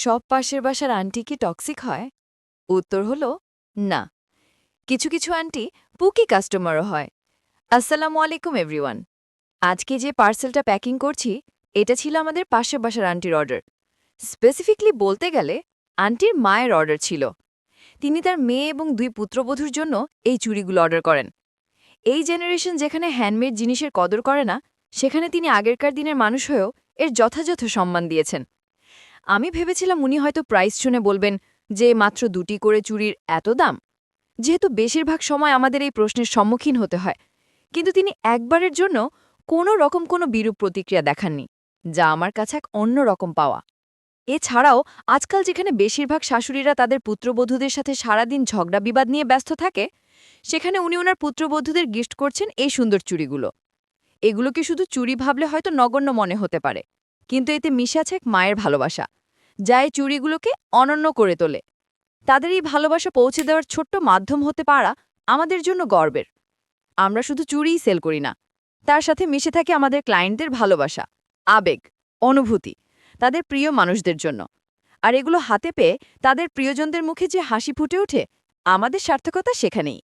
সব পাশের বাসার আন্টি কি টক্সিক হয়? উত্তর হলো না। কিছু কিছু আন্টি পুকি কাস্টমারও হয়। আসসালামু আলাইকুম এভরিওয়ান। আজকে যে পার্সেলটা প্যাকিং করছি এটা ছিল আমাদের পাশের বাসার আন্টির অর্ডার। স্পেসিফিকলি বলতে গেলে আন্টির মায়ের অর্ডার ছিল। তিনি তার মেয়ে এবং 2 পুত্রবধূর জন্য এই চুড়িগুলো অর্ডার করেন। এই জেনারেশন যেখানে হ্যান্ডমেড জিনিসের কদর করে না, সেখানে তিনি আগেরকার দিনের মানুষ হয়েও এর যথাযথ সম্মান দিয়েছেন। আমি ভেবেছিলাম উনি হয়তো প্রাইস শুনে বলবেন যে মাত্র 2টি করে চুড়ির এত দাম, যেহেতু বেশিরভাগ সময় আমাদের এই প্রশ্নের সম্মুখীন হতে হয়। কিন্তু তিনি একবারের জন্য কোনো বিরূপ প্রতিক্রিয়া দেখাননি, যা আমার কাছে এক অন্য রকম পাওয়া। এছাড়াও আজকাল যেখানে বেশিরভাগ শাশুড়িরা তাদের পুত্রবধূদের সাথে সারাদিন ঝগড়া বিবাদ নিয়ে ব্যস্ত থাকে, সেখানে উনি ওনার পুত্রবধূদের গিফট করছেন এই সুন্দর চুড়িগুলো। এগুলোকে শুধু চুড়ি ভাবলে হয়তো নগণ্য মনে হতে পারে, কিন্তু এতে মিশে আছে এক মায়ের ভালোবাসা, যা এই চুড়িগুলোকে অনন্য করে তোলে। তাদের এই ভালোবাসা পৌঁছে দেওয়ার ছোট্ট মাধ্যম হতে পারা আমাদের জন্য গর্বের। আমরা শুধু চুড়িই সেল করি না, তার সাথে মিশে থাকে আমাদের ক্লায়েন্টদের ভালোবাসা, আবেগ, অনুভূতি, তাদের প্রিয় মানুষদের জন্য। আর এগুলো হাতে পেয়ে তাদের প্রিয়জনদের মুখে যে হাসি ফুটে ওঠে, আমাদের সার্থকতা সেখানেই।